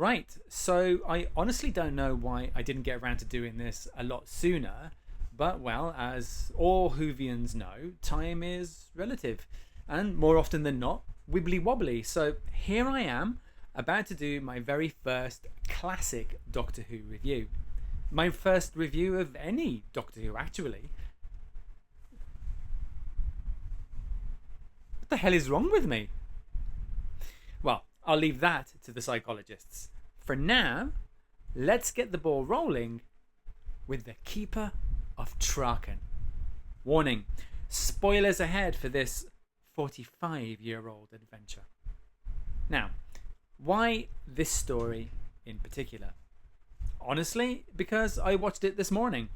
Right, so I honestly don't know why I didn't get around to doing this a lot sooner, but well, as all Whovians know, time is relative, and more often than not, wibbly wobbly. So here I am, about to do my very first classic Doctor Who review. My first review of any Doctor Who, actually. What the hell is wrong with me? Well, I'll leave that to the psychologists. For now, let's get the ball rolling with the Keeper of Traken. Warning, spoilers ahead for this 45-year-old adventure. Now, why this story in particular? Honestly, because I watched it this morning.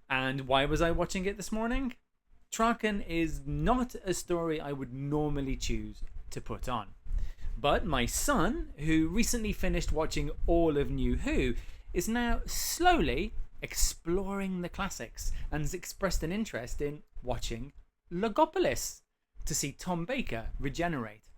And why was I watching it this morning? Traken is not a story I would normally choose to put on. But my son, who recently finished watching all of New Who, is now slowly exploring the classics and has expressed an interest in watching Logopolis to see Tom Baker regenerate.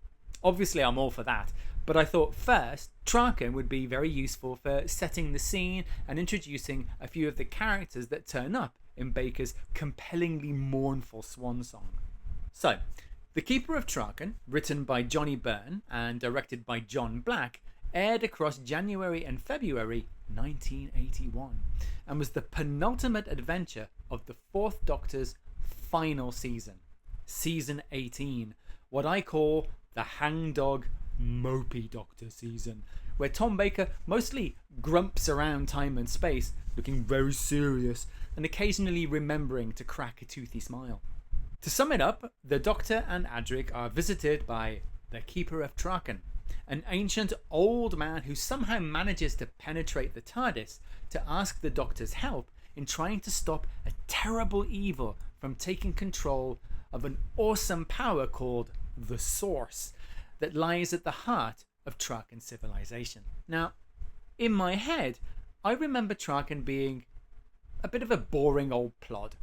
Obviously, I'm all for that, but I thought first Traken would be very useful for setting the scene and introducing a few of the characters that turn up in Baker's compellingly mournful swan song. So, The Keeper of Traken, written by Johnny Byrne and directed by John Black, aired across January and February 1981 and was the penultimate adventure of the Fourth Doctor's final season, Season 18, what I call the Hangdog Mopey Doctor season, where Tom Baker mostly grumps around time and space, looking very serious and occasionally remembering to crack a toothy smile. To sum it up, the Doctor and Adric are visited by the Keeper of Traken, an ancient old man who somehow manages to penetrate the TARDIS to ask the Doctor's help in trying to stop a terrible evil from taking control of an awesome power called the Source that lies at the heart of Traken civilization. Now, in my head, I remember Traken being a bit of a boring old plod.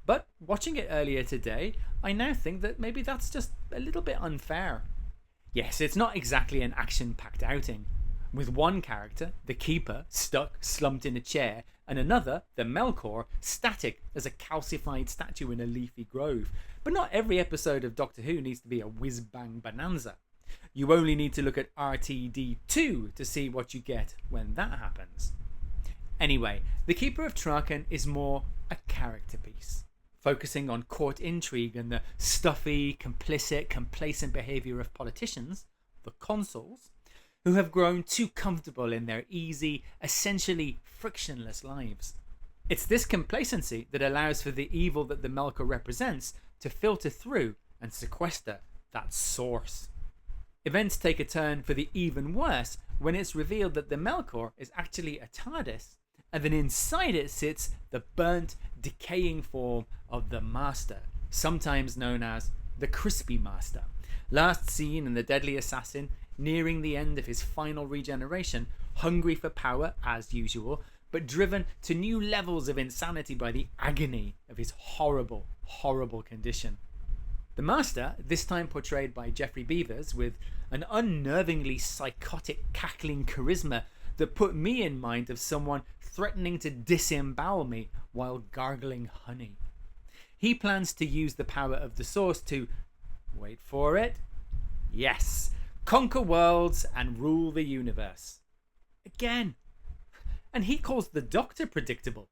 But watching it earlier today, I now think that maybe that's just a little bit unfair. Yes, it's not exactly an action-packed outing, with one character, the Keeper, stuck, slumped in a chair, and another, the Melkor, static as a calcified statue in a leafy grove. But not every episode of Doctor Who needs to be a whiz-bang bonanza. You only need to look at RTD2 to see what you get when that happens. Anyway, The Keeper of Traken is more a character piece, focusing on court intrigue and the stuffy, complicit, complacent behaviour of politicians, the consuls, who have grown too comfortable in their easy, essentially frictionless lives. It's this complacency that allows for the evil that the Melkor represents to filter through and sequester that source. Events take a turn for the even worse when it's revealed that the Melkor is actually a TARDIS, and then inside it sits the burnt, decaying form of the Master, sometimes known as the Crispy Master, last seen in The Deadly Assassin, nearing the end of his final regeneration, hungry for power as usual, but driven to new levels of insanity by the agony of his horrible, horrible condition. The Master, this time portrayed by Geoffrey Beevers with an unnervingly psychotic cackling charisma that put me in mind of someone threatening to disembowel me while gargling honey. He plans to use the power of the Source to, wait for it, yes, conquer worlds and rule the universe. Again. And he calls the Doctor predictable.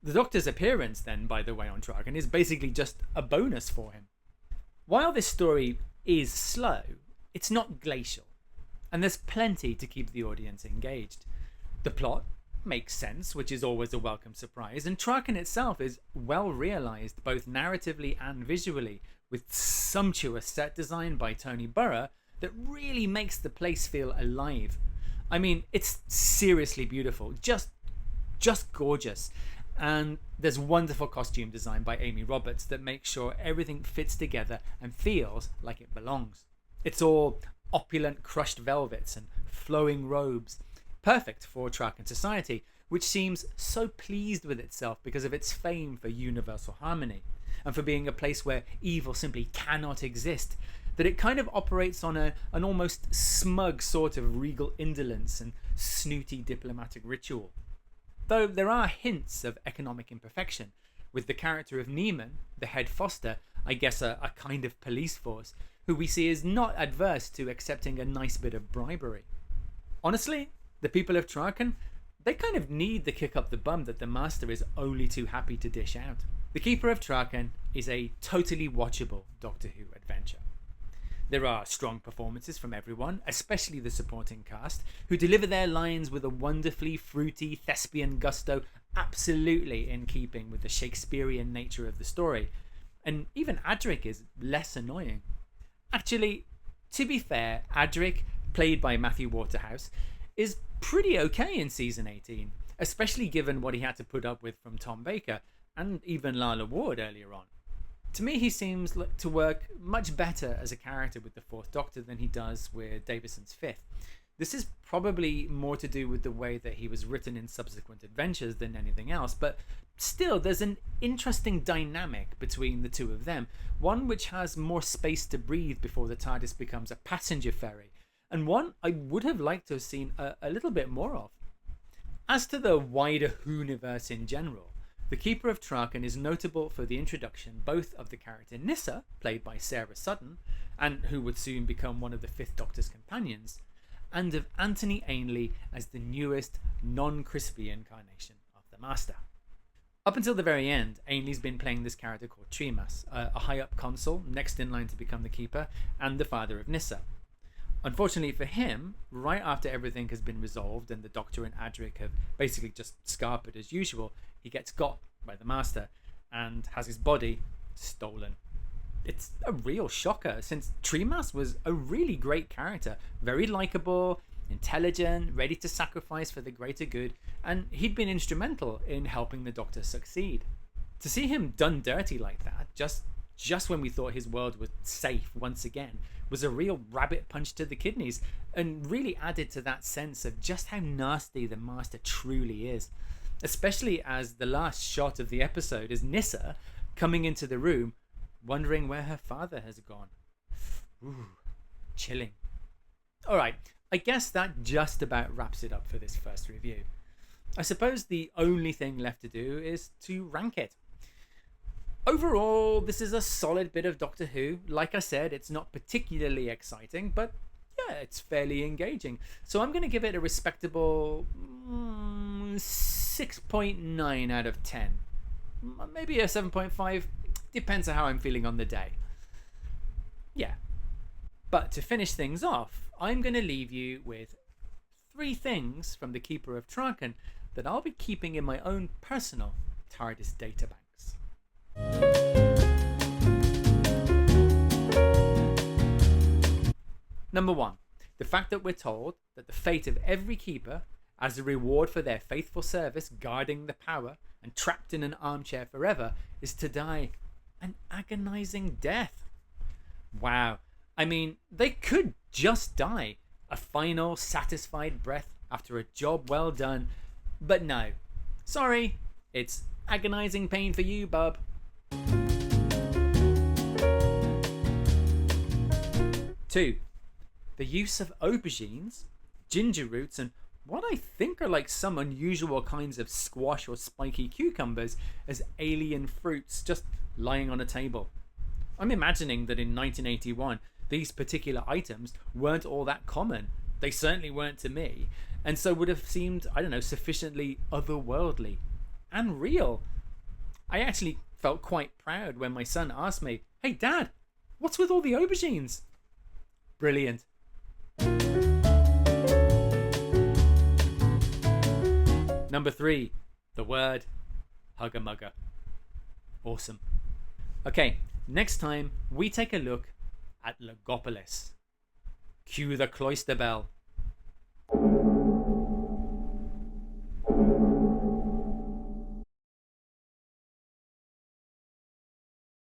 The Doctor's appearance then, by the way, on Traken is basically just a bonus for him. While this story is slow, it's not glacial, and there's plenty to keep the audience engaged. The plot makes sense, which is always a welcome surprise, and Traken itself is well realised both narratively and visually, with sumptuous set design by Tony Burrow that really makes the place feel alive. I mean, it's seriously beautiful, just gorgeous. And there's wonderful costume design by Amy Roberts that makes sure everything fits together and feels like it belongs. It's all opulent crushed velvets and flowing robes, perfect for Traken society, which seems so pleased with itself because of its fame for universal harmony and for being a place where evil simply cannot exist, that it kind of operates on an almost smug sort of regal indolence and snooty diplomatic ritual. Though there are hints of economic imperfection, with the character of Neiman, the head foster, I guess a kind of police force, who we see is not adverse to accepting a nice bit of bribery. Honestly, the people of Traken, they kind of need the kick up the bum that the master is only too happy to dish out. The Keeper of Traken is a totally watchable Doctor Who adventure. There are strong performances from everyone, especially the supporting cast, who deliver their lines with a wonderfully fruity thespian gusto, absolutely in keeping with the Shakespearean nature of the story. And even Adric is less annoying. Actually, to be fair, Adric, played by Matthew Waterhouse, is pretty okay in season 18, especially given what he had to put up with from Tom Baker and even Lala Ward earlier on. To me, he seems to work much better as a character with the Fourth Doctor than he does with Davison's Fifth. This is probably more to do with the way that he was written in subsequent adventures than anything else, but still, there's an interesting dynamic between the two of them, one which has more space to breathe before the TARDIS becomes a passenger ferry, and one I would have liked to have seen a little bit more of. As to the wider Whoniverse in general, the Keeper of Traken is notable for the introduction both of the character Nyssa, played by Sarah Sutton, and who would soon become one of the Fifth Doctor's companions, and of Anthony Ainley as the newest, non-crispy incarnation of the Master. Up until the very end, Ainley's been playing this character called Tremas, a high-up consul, next in line to become the Keeper, and the father of Nyssa. Unfortunately for him, right after everything has been resolved and the Doctor and Adric have basically just scarpered as usual, he gets got by the Master and has his body stolen. It's a real shocker, since Tremas was a really great character, very likeable, intelligent, ready to sacrifice for the greater good, and he'd been instrumental in helping the Doctor succeed. To see him done dirty like that, just when we thought his world was safe once again, was a real rabbit punch to the kidneys, and really added to that sense of just how nasty the Master truly is. Especially as the last shot of the episode is Nyssa coming into the room, wondering where her father has gone. Ooh, chilling. Alright, I guess that just about wraps it up for this first review. I suppose the only thing left to do is to rank it. Overall, this is a solid bit of Doctor Who. Like I said, it's not particularly exciting, but yeah, it's fairly engaging. So I'm going to give it a respectable 6.9 out of 10. Maybe a 7.5. Depends on how I'm feeling on the day. Yeah. But to finish things off, I'm going to leave you with 3 things from the Keeper of Traken that I'll be keeping in my own personal TARDIS databanks. Number 1, the fact that we're told that the fate of every keeper, as a reward for their faithful service guarding the power and trapped in an armchair forever, is to die an agonizing death. Wow, I mean, they could just die a final satisfied breath after a job well done, but no, sorry, it's agonizing pain for you, bub. 2, the use of aubergines, ginger roots, and what I think are like some unusual kinds of squash or spiky cucumbers as alien fruits just lying on a table. I'm imagining that in 1981 these particular items weren't all that common. They certainly weren't to me, and so would have seemed, I don't know, sufficiently otherworldly and real. I actually felt quite proud when my son asked me, "Hey Dad, what's with all the aubergines?" Brilliant. Number 3, the word hugger-mugger. Awesome. Okay, next time we take a look at Logopolis. Cue the cloister bell.